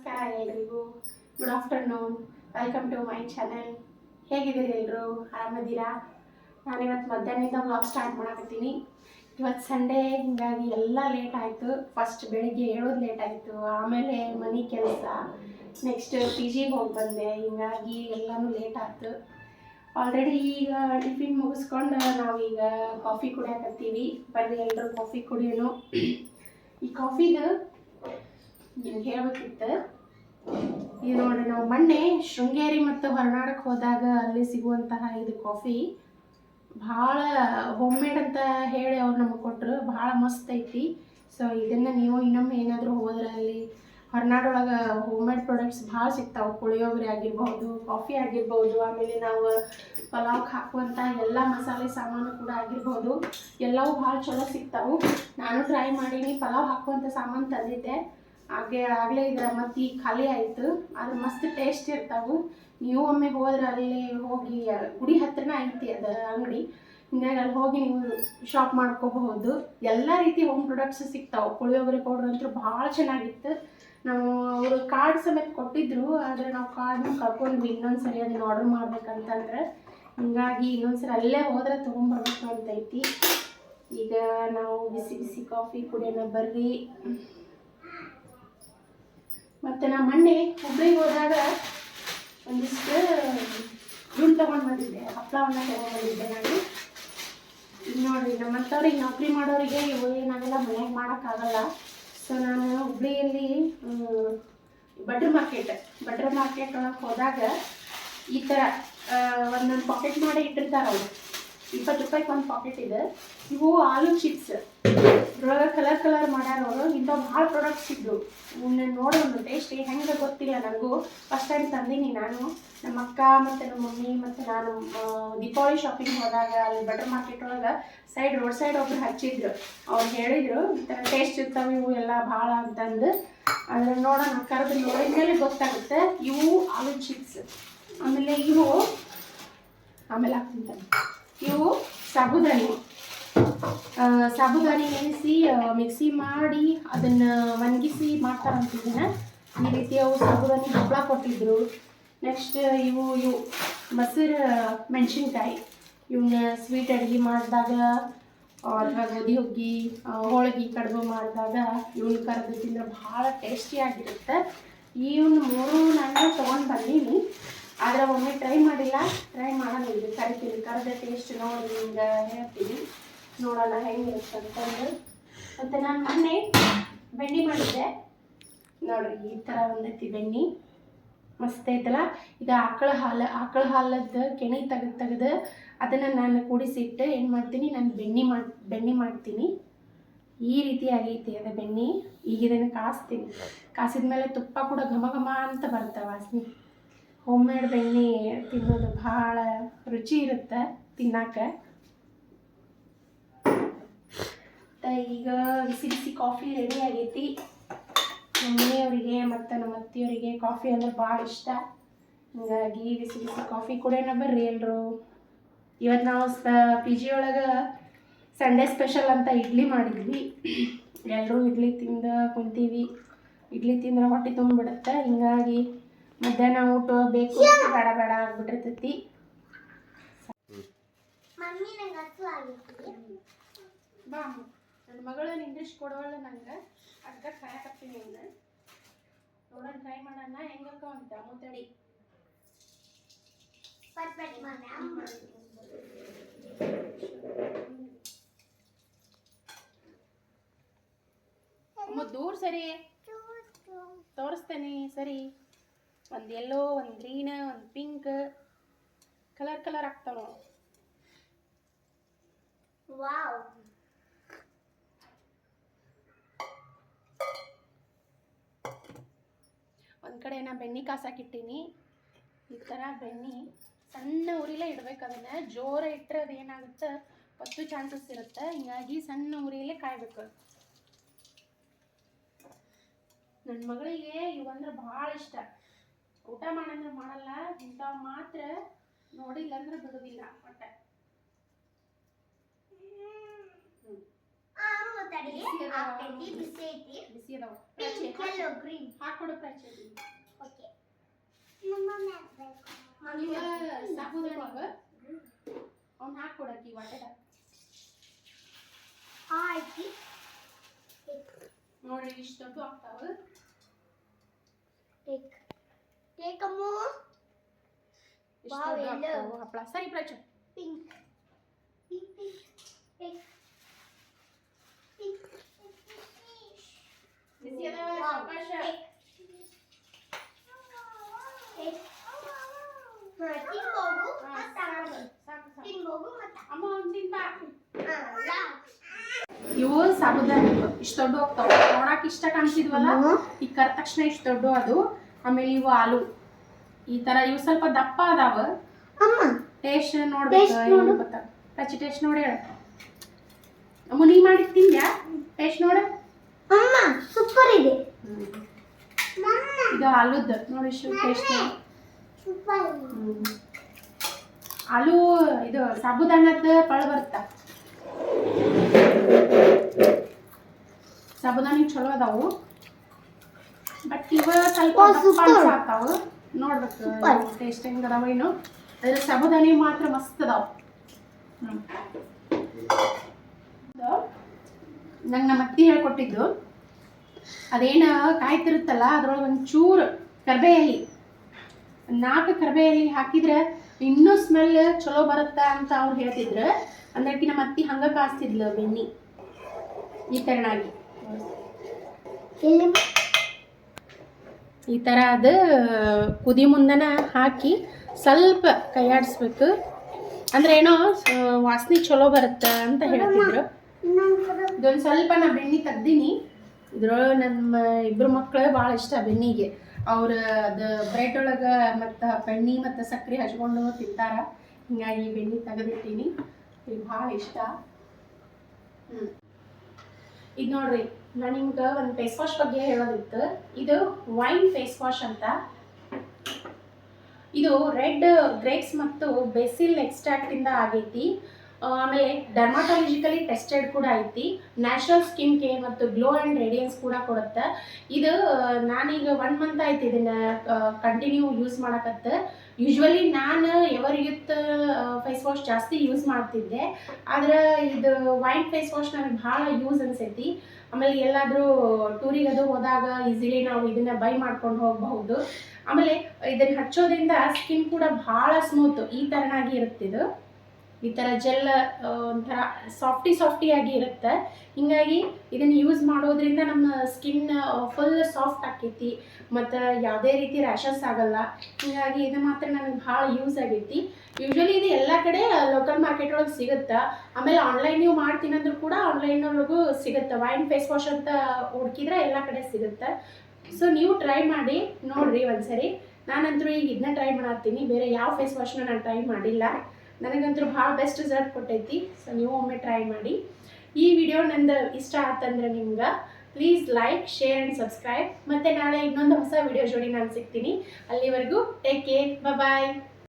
ನಮಸ್ಕಾರ ಎಲ್ರಿಗೂ. Good afternoon. Welcome to my channel. ಹೇಗಿದ್ದೀರಿ ಎಲ್ಲರೂ? ಆರಾಮದ್ದೀರಾ? ನಾನಿವತ್ತು ಮಧ್ಯಾಹ್ನದಿಂದ ವ್ಲಾಗ್ ಸ್ಟಾರ್ಟ್ ಮಾಡಕತ್ತೀನಿ. ಇವತ್ತು ಸಂಡೇ, ಹೀಗಾಗಿ ಎಲ್ಲ ಲೇಟ್ ಆಯಿತು. ಫಸ್ಟ್ ಬೆಳಿಗ್ಗೆ ಹೇಳೋದು ಲೇಟ್ ಆಯಿತು, ಆಮೇಲೆ ಮನೆ ಕೆಲಸ, ನೆಕ್ಸ್ಟ್ ಪಿ ಜಿಗೆ ಹೋಗಿ ಬಂದೆ, ಹೀಗಾಗಿ ಎಲ್ಲನೂ ಲೇಟ್ ಆಯ್ತು. ಆಲ್ರೆಡಿ ಈಗ ಟಿಫಿನ್ ಮುಗಿಸ್ಕೊಂಡು ನಾವೀಗ ಕಾಫಿ ಕುಡಿಯಾಕತ್ತೀವಿ. ಬರ್ರಿ ಎಲ್ಲರೂ ಕಾಫಿ ಕುಡಿಯೋನು. ಈ ಕಾಫಿದು ನಿಮ್ಗೆ ಹೇಳ್ಬೇಕಿತ್ತು. ಇದು ನೋಡ್ರಿ, ನಾವು ಮೊನ್ನೆ ಶೃಂಗೇರಿ ಮತ್ತು ಹೊರನಾಡಕ್ಕೆ ಹೋದಾಗ ಅಲ್ಲಿ ಸಿಗುವಂತಹ ಇದು ಕಾಫಿ ಭಾಳ ಹೋಮ್ ಮೇಡ್ ಅಂತ ಹೇಳಿ ಅವ್ರು ನಮಗೆ ಕೊಟ್ಟರು. ಭಾಳ ಮಸ್ತ್ ಐತಿ. ಸೊ ಇದನ್ನು ನೀವು ಇನ್ನೊಮ್ಮೆ ಏನಾದರೂ ಹೋದ್ರೆ ಅಲ್ಲಿ ಹೊರನಾಡೊಳಗೆ ಹೋಮ್ ಮೇಡ್ ಪ್ರಾಡಕ್ಟ್ಸ್ ಭಾಳ ಸಿಗ್ತಾವೆ. ಪುಳಿಯೋಗರೆ ಆಗಿರ್ಬೋದು, ಕಾಫಿ ಆಗಿರ್ಬೋದು, ಆಮೇಲೆ ನಾವು ಪಲಾವ್ಗೆ ಹಾಕುವಂಥ ಎಲ್ಲ ಮಸಾಲೆ ಸಾಮಾನು ಕೂಡ ಆಗಿರ್ಬೋದು, ಎಲ್ಲವೂ ಭಾಳ ಚಲೋ ಸಿಗ್ತಾವೆ. ನಾನು ಟ್ರೈ ಮಾಡೀನಿ. ಪಲಾವ್ ಹಾಕುವಂಥ ಸಾಮಾನು ತಂದಿದ್ದೆ, ಆಗಲೇ ಇದರ ಮತ್ತು ಈಗ ಖಾಲಿ ಆಯಿತು. ಅದು ಮಸ್ತ್ ಟೇಸ್ಟ್ ಇರ್ತಾವೆ. ನೀವು ಒಮ್ಮೆ ಹೋದ್ರೆ ಅಲ್ಲಿ ಹೋಗಿ ಗುಡಿ ಹತ್ರನೇ ಐತಿ ಅದು ಅಂಗಡಿ, ಹಿಂಗಾಗಿ ಅಲ್ಲಿ ಹೋಗಿ ನೀವು ಶಾಪ್ ಮಾಡ್ಕೋಬಹುದು. ಎಲ್ಲ ರೀತಿ ಹೋಮ್ ಪ್ರಾಡಕ್ಟ್ಸ್ ಸಿಗ್ತಾವೆ. ಪುಳಿಯೋಗರೆ ಪೌಡ್ರ್ ಅಂತೂ ಭಾಳ ಚೆನ್ನಾಗಿತ್ತು. ನಾವು ಅವರು ಕಾರ್ಡ್ ಸಮೇತ ಕೊಟ್ಟಿದ್ರು, ಆದರೆ ನಾವು ಕಾರ್ಡ್ನ ಕಳ್ಕೊಂಡ್ವಿ. ಇನ್ನೊಂದು ಸರಿ ಅದನ್ನು ಆರ್ಡರ್ ಮಾಡ್ಬೇಕಂತಂದ್ರೆ, ಹಿಂಗಾಗಿ ಇನ್ನೊಂದ್ಸರಿ ಅಲ್ಲೇ ಹೋದ್ರೆ ತೊಗೊಂಬರ್ಬೇಕು ಅಂತೈತಿ. ಈಗ ನಾವು ಬಿಸಿ ಬಿಸಿ ಕಾಫಿ ಕುಡಿಯೋಣ ಬರ್ರಿ. ಮತ್ತು ನಾ ಮೊನ್ನೆ ಹುಬ್ಳಿಗೆ ಹೋದಾಗ ಒಂದಿಷ್ಟು ದುಡ್ಡು ತೊಗೊಂಡು ಬಂದಿದ್ದೆ, ಹಪ್ಪಳವನ್ನು ತೊಗೊಂಡ್ಬಂದಿದ್ದೆ ನಾನು. ಈಗ ನೋಡಿರಿ, ನಮ್ಮಂಥವ್ರಿಗೆ ನೌಕರಿ ಮಾಡೋರಿಗೆ ಇವು ನಾವೆಲ್ಲ ಮನೆಯಾಗ ಮಾಡೋಕ್ಕಾಗಲ್ಲ. ಸೊ ನಾನು ಹುಬ್ಳಿಯಲ್ಲಿ ಬಟ್ರ್ ಮಾರ್ಕೆಟ್ ಒಳಗೆ ಹೋದಾಗ ಈ ಥರ ಒಂದೊಂದು ಪಾಕೆಟ್ ಮಾಡಿ ಇಟ್ಟಿರ್ತಾರೆ ಅವರು. 20 ರೂಪಾಯಿಗೆ ಒಂದು ಪಾಕೆಟ್ ಇದೆ. ಇವು ಆಲೂ ಚಿಪ್ಸ್, ಇದ್ರೊಳಗೆ ಕಲರ್ ಮಾಡ್ಯಾರವರು. ಇಂಥವು ಭಾಳ ಪ್ರಾಡಕ್ಟ್ಸ್ ಇದ್ದು ನೋಡೋಣ ಟೇಸ್ಟ್ ಹೆಂಗೆ ಗೊತ್ತಿಲ್ಲ ನನಗೂ. ಫಸ್ಟ್ ಟೈಮ್ ತಂದೀನಿ ನಾನು. ನಮ್ಮ ಅಕ್ಕ ಮತ್ತು ನಮ್ಮ ಮಮ್ಮಿ ಮತ್ತು ನಾನು ದೀಪಾವಳಿ ಶಾಪಿಂಗ್ ಹೋದಾಗ ಅಲ್ಲಿ ಬಟ್ರ್ ಮಾರ್ಕೆಟ್ ಒಳಗೆ ರೋಡ್ ಸೈಡ್ ಒಬ್ರು ಹಚ್ಚಿದ್ರು. ಅವ್ರು ಹೇಳಿದರು ಈ ಥರ ಟೇಸ್ಟ್ ಇರ್ತಾವೆ ಇವು ಎಲ್ಲ ಭಾಳ ಅಂತಂದು. ಆದರೆ ನೋಡೋಣ, ಕರೆದು ನೋಡಿದ್ಮೇಲೆ ಗೊತ್ತಾಗುತ್ತೆ. ಇವು ಆಲೂ ಚಿಪ್ಸ್. ಆಮೇಲೆ ಆಮೇಲೆ ಹಾಕ್ತಿಂತಾನೆ, ಇವು ಸಾಬುದಾನಿ ನೆನೆಸಿ ಮಿಕ್ಸಿ ಮಾಡಿ ಅದನ್ನು ಒಣಗಿಸಿ ಮಾಡ್ತಾರಂತಿದ್ದನ್ನು. ಈ ರೀತಿ ಅವು ಸಾಬುದಾನಿ ಹಪ್ಪಳ ಕೊಟ್ಟಿದ್ರು. ನೆಕ್ಸ್ಟ್ ಇವು ಮೊಸರು ಮೆಣಸಿನ್ಕಾಯಿ, ಇವನ್ನ ಸ್ವೀಟ್ ಅಡುಗೆ ಮಾಡಿದಾಗ ಅಥವಾ ಗೋಧಿ ಹುಗ್ಗಿ, ಹೋಳಿಗೆ ಕಡುಬು ಮಾಡಿದಾಗ ಇವನ್ನ ಕರೆದು ತಿಂದರೆ ಭಾಳ ಟೇಸ್ಟಿಯಾಗಿರುತ್ತೆ. ಇವನ್ನ 3 ನಾನು ತೊಗೊಂಡು ಬಂದೀನಿ, ಆದರೆ ಒಮ್ಮೆ ಟ್ರೈ ಮಾಡಿಲ್ಲ. ಟ್ರೈ ಮಾಡೋಣ, ಇದು ಕರೆದ ಟೇಸ್ಟ್ ನೋಡಿ ಹಿಂಗೆ ಹೇಳ್ತೀನಿ, ನೋಡೋಣ ಹೆಂಗಿರುತ್ತೆ ಅಂತಂದು. ಮತ್ತು ನಾನು ಮೊನ್ನೆ ಬೆಣ್ಣೆ ಮಾಡಿದ್ದೆ ನೋಡಿರಿ. ಈ ಥರ ಒಂದೈತಿ ಬೆಣ್ಣೆ, ಮಸ್ತ್ ಐತಲ್ಲ. ಈಗ ಆಕಳ ಹಾಲದ್ದು ಕೆನೆ ತೆಗೆದು ಅದನ್ನು ನಾನು ಕೂಡಿಸಿಟ್ಟು ಏನು ಮಾಡ್ತೀನಿ, ನಾನು ಬೆಣ್ಣೆ ಮಾಡ್ತೀನಿ. ಈ ರೀತಿ ಆಗೈತಿ ಅದು ಬೆಣ್ಣೆ. ಈಗ ಇದನ್ನು ಕಾಸ್ತೀನಿ. ಕಾಸಿದ ಮೇಲೆ ತುಪ್ಪ ಕೂಡ ಘಮ ಘಮ ಅಂತ ಬರುತ್ತೆ ವಾಸನೆ. ಹೋಮ್ ಮೇಡ್ ಬೆಣ್ಣೆ ತಿನ್ನೋದು ಭಾಳ ರುಚಿ ಇರುತ್ತೆ ತಿನ್ನಕ್ಕೆ. ಈಗ ಬಿಸಿ ಬಿಸಿ ಕಾಫಿ ರೆಡಿ ಆಗೈತಿ. ನಮ್ಮ ಮನೆಯವರಿಗೆ ಮತ್ತು ನಮ್ಮ ಅತ್ತೆಯವರಿಗೆ ಕಾಫಿ ಅಂದ್ರೆ ಭಾಳ ಇಷ್ಟ. ಹೀಗಾಗಿ ಬಿಸಿ ಬಿಸಿ ಕಾಫಿ ಕುಡಿಯೋಣ ಬರ್ರಿ ಎಲ್ಲರೂ. ಇವತ್ತು ನಾವು ಪಿ ಜಿ ಒಳಗೆ ಸಂಡೇ ಸ್ಪೆಷಲ್ ಅಂತ ಇಡ್ಲಿ ಮಾಡಿದ್ವಿ. ಎಲ್ಲರೂ ಇಡ್ಲಿ ತಿಂದು ಕುಂತೀವಿ. ಇಡ್ಲಿ ತಿಂದ್ರೆ ಹೊಟ್ಟೆ ತುಂಬಿಬಿಡುತ್ತೆ. ಹಿಂಗಾಗಿ ಮಧ್ಯಾಹ್ನ ಊಟ ಬೇಕು ಬೇಡ ಆಗ್ಬಿಟ್ಟಿರ್ತೈತಿ. ಬಾ, ನನ್ನ ಮಗಳು ಇಂಗ್ಲೀಷ್ ಕೊಡೋಲ್ಲ ನಂಗೆ, ಅದಕ್ಕೆ ಕಾಯಕತ್ತೀನಿ. ಅವನ್ನ ನೋಡೋಣ, ಟ್ರೈ ಮಾಡೋಣ ಹೆಂಗಕ್ಕ ಅಂತ ಮುತ್ತಡಿ. ದೂರ ಸರಿ ತೋರಿಸ್ತೇನೆ. ಸರಿ, ಒಂದು ಯೆಲ್ಲೋ, ಒಂದು ಗ್ರೀನ್, ಒಂದು ಪಿಂಕ್ ಕಲರ್ ಆಗ್ತಾವ. ವಾವ್, ಒಂದು ಕಡೆ ನಾ ಬೆಣ್ಣೆ ಕಾಸಾಕಿಟ್ಟೀನಿ. ಈ ಥರ ಬೆಣ್ಣೆ ಸಣ್ಣ ಉರಿಲೇ ಇಡ್ಬೇಕು. ಅದನ್ನು ಜೋರ ಇಟ್ಟರೆ ಅದು ಏನಾಗುತ್ತೆ, ಹೊತ್ತು ಚಾನ್ಸಸ್ ಇರುತ್ತೆ. ಹಿಂಗಾಗಿ ಸಣ್ಣ ಉರಿಯಲ್ಲೇ ಕಾಯ್ಬೇಕು. ನನ್ನ ಮಗಳಿಗೆ ಇವಂದ್ರೆ ಭಾಳ ಇಷ್ಟ. ಊಟ ಮಾಡಂದ್ರೆ ಮಾಡಲ್ಲ, ಇಂಥವು ಮಾತ್ರ ನೋಡಿಲ್ಲ ಅಂದ್ರೆ ಬಿಡೋದಿಲ್ಲ. ಒಟ್ಟೆ ಬಿಸಿ ಅದಾವ ಹಾಕೊಡು ಪ್ರಾಚಿ ಸಾಬೂದಾನಿಗ ಅವ್ನು ಹಾಕೊಡಕ್ಕಿ ವಾಟೆದ ನೋಡ್ರಿ ಇಷ್ಟು ದೊಡ್ಡ ಆಗ್ತಾವ ಹಪ್ಪಳ ಸರಿ ಪ್ರಾಚು ಬಿಸಿ ಅದಾವ ಸಾವಕಾಶ ಇವು ಸಾಬುದಾನಿ ಇಷ್ಟು ದೊಡ್ಡ ಹೋಗ್ತಾವ ನೋಡಕ್ ಇಷ್ಟ ಕಾಣಿಸಿದ್ವಲ್ಲ ಈಗ ಕರೆದ ತಕ್ಷಣ ಇಷ್ಟು ದೊಡ್ಡ ಅದು ಆಮೇಲೆ ಇವು ಆಲೂ ಈ ತರ ಇವು ಸ್ವಲ್ಪ ದಪ್ಪ ಅದಾವ ಟೇಸ್ಟ್ ನೋಡ್ಬೇಕು ಟಚ್ ಟೇಸ್ಟ್ ನೋಡಿ ಹೇಳ ಅಮ್ಮ ನೀ ಮಾಡಿ ತಿಂದ್ಯಾ ಟೇಸ್ಟ್ ನೋಡ ಸೂಪರ್ ಇದೆ ಇದು ಆಲೂದ ನೋಡಿ ಟೇಸ್ಟ್ ಆಲೂ ಇದು ಸಾಬುದಾನದ ಪಳ ಬರ್ತ ಸಾಬುದಾನಿ ಚಲೋ ಅದಾವು ಬಟ್ ಇವ ಸ್ವಲ್ಪ ಸಾಕಾವು ನೋಡ್ಬೇಕು ಟೇಸ್ಟ್ ಹೆಂಗ ಅದಾವ ಏನು ಅದ್ರ ಸಾಬುದಾನಿ ಮಾತ್ರ ಮಸ್ತ್ ಅದಾವ ನಂಗೆ ನಮ್ಮ ಅತ್ತಿ ಹೇಳ್ಕೊಟ್ಟಿದ್ದು ಅದೇನು ಕಾಯ್ತಿರುತ್ತಲ್ಲ ಅದ್ರೊಳಗೆ ಒಂಚೂರು ಕರ್ಬೇ ಎಲೆ 4 ಕರ್ಬೇ ಎಲೆ ಹಾಕಿದ್ರೆ ಇನ್ನೂ ಸ್ಮೆಲ್ ಚಲೋ ಬರುತ್ತಾ ಅಂತ ಅವ್ರು ಹೇಳ್ತಿದ್ರು ಅಂದ್ರಕಿ ನಮ್ಮ ಅತ್ತಿ ಹಂಗ ಕಾಸ್ತಿದ್ಲು ಬೆನ್ನಿ ಈ ತರನಾಗಿ ಈ ಥರ ಅದು ಕುದಿ ಮುಂದನ ಹಾಕಿ ಸ್ವಲ್ಪ ಕೈಯಾಡಿಸ್ಬೇಕು ಅಂದ್ರೆ ಏನೋ ವಾಸನೆ ಚಲೋ ಬರುತ್ತೆ ಅಂತ ಹೇಳ್ತಿದ್ರು ಇದೊಂದು ಸ್ವಲ್ಪ ನಾ ಬೆಣ್ಣೆ ತೆಗ್ದೀನಿ ಇದ್ರೊಳಗೆ ನಮ್ಮ ಇಬ್ಬರು ಮಕ್ಕಳು ಭಾಳ ಇಷ್ಟ ಬೆಣ್ಣಿಗೆ ಅವ್ರು ಅದು ಬ್ರೆಡ್ ಒಳಗೆ ಮತ್ತು ಬೆಣ್ಣೆ ಮತ್ತು ಸಕ್ಕರೆ ಹಚ್ಕೊಂಡು ತಿಂತಾರ ಹಿಂಗಾಗಿ ಬೆಣ್ಣೆ ತೆಗೆದಿಟ್ಟೀನಿ ಈಗ ಭಾಳ ಇಷ್ಟ ಇದು ನೋಡ್ರಿ ನಾನು ನಿಮ್ಗೆ ಒಂದು ಫೇಸ್ ವಾಶ್ ಬಗ್ಗೆ ಹೇಳೋದಿತ್ತು ಇದು ವೈನ್ ಫೇಸ್ ವಾಶ್ ಅಂತ ಇದು ರೆಡ್ ಗ್ರೇಪ್ಸ್ ಮತ್ತು ಬೆಸಿಲ್ ಎಕ್ಸ್ಟ್ರಾಕ್ಟಿಂದ ಆಗೈತಿ ಆಮೇಲೆ ಡರ್ಮಾಟಾಲಜಿಕಲಿ ಟೆಸ್ಟೆಡ್ ಕೂಡ ಐತಿ ನ್ಯಾಚುರಲ್ ಸ್ಕಿನ್ ಕೇರ್ ಮತ್ತು ಗ್ಲೋ ಆ್ಯಂಡ್ ರೇಡಿಯನ್ಸ್ ಕೂಡ ಕೊಡುತ್ತೆ ಇದು ನಾನೀಗ 1 ಮಂತ್ ಆಯ್ತು ಇದನ್ನು ಕಂಟಿನ್ಯೂ ಯೂಸ್ ಮಾಡಕತ್ತೆ ಯೂಶ್ವಲಿ ನಾನು ಎವರ್ ಯೂತ್ ಫೇಸ್ ವಾಶ್ ಜಾಸ್ತಿ ಯೂಸ್ ಮಾಡ್ತಿದ್ದೆ ಆದ್ರೆ ಇದು ವೈನ್ ಫೇಸ್ ವಾಶ್ ನನಗೆ ಭಾಳ ಯೂಸ್ ಅನಿಸೈತಿ ಆಮೇಲೆ ಎಲ್ಲಾದರೂ ಟೂರಿಗದು ಹೋದಾಗ ಈಸಿಲಿ ನಾವು ಇದನ್ನು ಬೈ ಮಾಡ್ಕೊಂಡು ಹೋಗಬಹುದು ಆಮೇಲೆ ಇದನ್ನು ಹಚ್ಚೋದ್ರಿಂದ ಸ್ಕಿನ್ ಕೂಡ ಭಾಳ ಸ್ಮೂತ್ ಈ ಥರನಾಗಿ ಇರುತ್ತಿದ್ದು ಈ ಥರ ಜೆಲ್ ಒಂಥರ ಸಾಫ್ಟಿ ಆಗಿ ಇರುತ್ತೆ ಹೀಗಾಗಿ ಇದನ್ನು ಯೂಸ್ ಮಾಡೋದ್ರಿಂದ ನಮ್ಮ ಸ್ಕಿನ್ ಫುಲ್ ಸಾಫ್ಟ್ ಆಕೈತಿ ಮತ್ತು ಯಾವುದೇ ರೀತಿ ರ್ಯಾಷಸ್ ಆಗಲ್ಲ ಹೀಗಾಗಿ ಇದು ಮಾತ್ರ ನನಗೆ ಭಾಳ ಯೂಸ್ ಆಗೈತಿ ಯೂಶ್ವಲಿ ಇದು ಎಲ್ಲ ಕಡೆ ಲೋಕಲ್ ಮಾರ್ಕೆಟ್ ಒಳಗೆ ಸಿಗುತ್ತೆ ಆಮೇಲೆ ಆನ್ಲೈನ್ ನೀವು ಮಾಡ್ತೀನಂದ್ರೂ ಕೂಡ ಆನ್ಲೈನ್ ಒಳಗೂ ಸಿಗುತ್ತೆ ವೈನ್ ಫೇಸ್ ವಾಶ್ ಅಂತ ಹುಡುಕಿದ್ರೆ ಎಲ್ಲ ಕಡೆ ಸಿಗುತ್ತೆ ಸೊ ನೀವು ಟ್ರೈ ಮಾಡಿ ನೋಡಿರಿ ಒಂದ್ಸರಿ ನಾನಂತರೂ ಈಗ ಇದನ್ನ ಟ್ರೈ ಮಾಡತ್ತೀನಿ ಬೇರೆ ಯಾವ ಫೇಸ್ ವಾಶ್ನ ನಾನು ಟ್ರೈ ಮಾಡಿಲ್ಲ ನನಗಂತೂ ಭಾಳ ಬೆಸ್ಟ್ ರಿಸಲ್ಟ್ ಕೊಟ್ಟೈತಿ ಸೊ ನೀವು ಒಮ್ಮೆ ಟ್ರೈ ಮಾಡಿ ಈ ವಿಡಿಯೋ ನಂದು ಇಷ್ಟ ಆತಂದ್ರೆ ನಿಮ್ಗೆ please like share and subscribe ಮತ್ತು ನಾಳೆ ಇನ್ನೊಂದು ಹೊಸ ವಿಡಿಯೋ ಜೋಡಿ ನಾನು ಸಿಗ್ತೀನಿ ಅಲ್ಲಿವರೆಗೂ ಟೇಕ್ ಕೇರ್ ಬಾಯ್